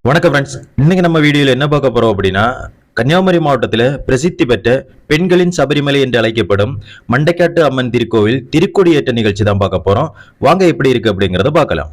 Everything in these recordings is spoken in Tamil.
வணக்கம் ஃப்ரெண்ட்ஸ், இன்னைக்கு நம்ம வீடியோல என்ன பார்க்க போறோம் அப்படின்னா, கன்னியாகுமரி மாவட்டத்தில் பிரசித்தி பெற்ற பெண்களின் சபரிமலை என்று அழைக்கப்படும் மண்டைக்காட்டு அம்மன் திருக்கோவில் திருக்கொடியேற்ற நிகழ்ச்சி தான் பார்க்க போறோம். வாங்க எப்படி இருக்கு அப்படிங்கறத பார்க்கலாம்.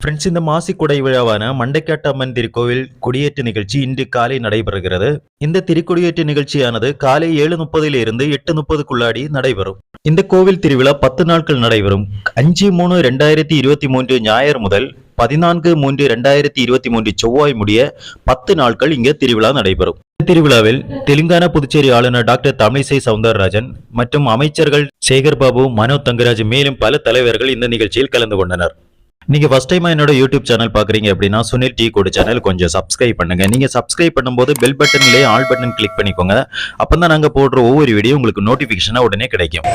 ஃப்ரெண்ட்ஸ், இந்த மாசி குடை விழாவான மண்டைக்காட்டு அம்மன் திருக்கோவில் கொடியேற்று நிகழ்ச்சி இன்று காலை நடைபெறுகிறது. இந்த திருக்கொடியேற்று நிகழ்ச்சியானது காலை 7:30 இருந்து 8:30 நடைபெறும். இந்த கோவில் திருவிழா 10 நாட்கள் நடைபெறும். 5/3/2023 ஞாயிறு முதல் 14/3/2023 செவ்வாய் முடிய 10 நாட்கள் இங்கே திருவிழா நடைபெறும். இந்த திருவிழாவில் தெலுங்கானா புதுச்சேரி ஆளுநர் டாக்டர் தமிழிசை சவுந்தரராஜன் மற்றும் அமைச்சர்கள் சேகர் பாபு, மனோ தங்கராஜ் மேலும் பல தலைவர்கள் இந்த நிகழ்ச்சியில் கலந்து கொண்டனர். நீங்க ஃபர்ஸ்ட் டைமா என்னோட யூடியூப் சேனல் பாக்குறீங்க அப்படின்னா சுனில் டீ கோடு சேனல் கொஞ்சம் சப்ஸ்கிரைப் பண்ணுங்க. நீங்க சப்ஸ்கிரைப் பண்ணும்போது பெல் பட்டன்லயே ஆல் பட்டன் கிளிக் பண்ணிக்கோங்க. அப்பதான் நாங்க போடுற ஒவ்வொரு வீடியோ உங்களுக்கு நோட்டிபிகேஷனா உடனே கிடைக்கும்.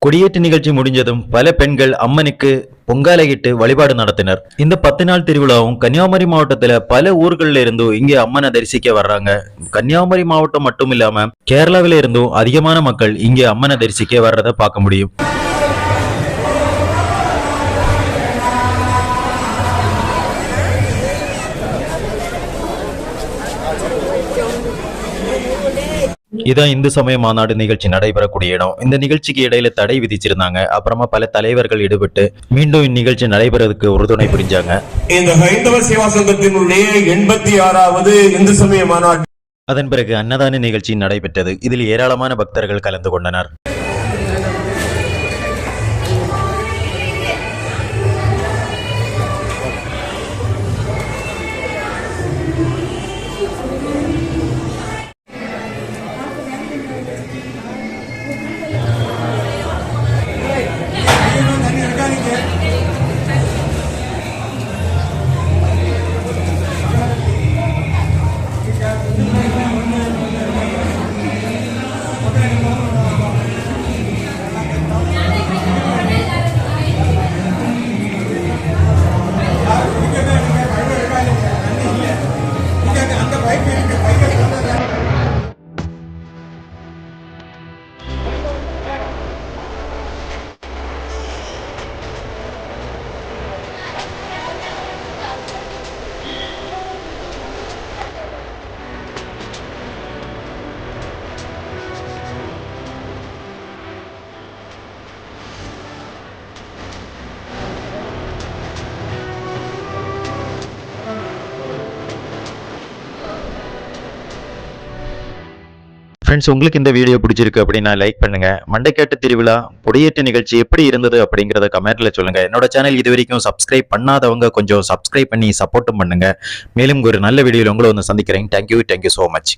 கொடியேற்று நிகழ்ச்சி முடிஞ்சதும் பல பெண்கள் அம்மனுக்கு பொங்கலையிட்டு வழிபாடு நடத்தினர். இந்த 10 நாள் திருவிழாவும் கன்னியாகுமரி மாவட்டத்துல பல ஊர்கள்ல இருந்தும் இங்கே அம்மனை தரிசிக்க வர்றாங்க. கன்னியாகுமரி மாவட்டம் மட்டும் இல்லாம கேரளாவில இருந்தும் அதிகமான மக்கள் இங்கே அம்மனை தரிசிக்க வர்றதை பார்க்க முடியும். இதான் இந்து சமய மாநாடு நிகழ்ச்சி நடைபெறக்கூடிய இடம். இந்த நிகழ்ச்சிக்கு இடையில தடை விதிச்சிருந்தாங்க. அப்புறமா பல தலைவர்கள் ஈடுபட்டு மீண்டும் இந்நிகழ்ச்சி நடைபெறதுக்கு உறுதுணை புரிஞ்சாங்க. இந்த ஹைந்தவ சேவா சங்கத்தினுடைய 86வது இந்து சமய மாநாடு. அதன் பிறகு அன்னதான நிகழ்ச்சி நடைபெற்றது. இதில் ஏராளமான பக்தர்கள் கலந்து கொண்டனர். ஃப்ரெண்ட்ஸ், உங்களுக்கு இந்த வீடியோ பிடிச்சிருக்கு அப்படின்னா லைக் பண்ணுங்க. மண்டைக்காட்டு திருவிழா கொடியேற்ற நிகழ்ச்சி எப்படி இருந்தது அப்படிங்கறத கமெண்ட்ல சொல்லுங்க. என்னோட சேனல் இது வரைக்கும் சப்ஸ்கிரைப் பண்ணாதவங்க கொஞ்சம் சப்ஸ்கிரைப் பண்ணி சப்போர்ட்டும் பண்ணுங்க. மேலும் ஒரு நல்ல வீடியோல உங்களை வந்து சந்திக்கிறேன். Thank you so much.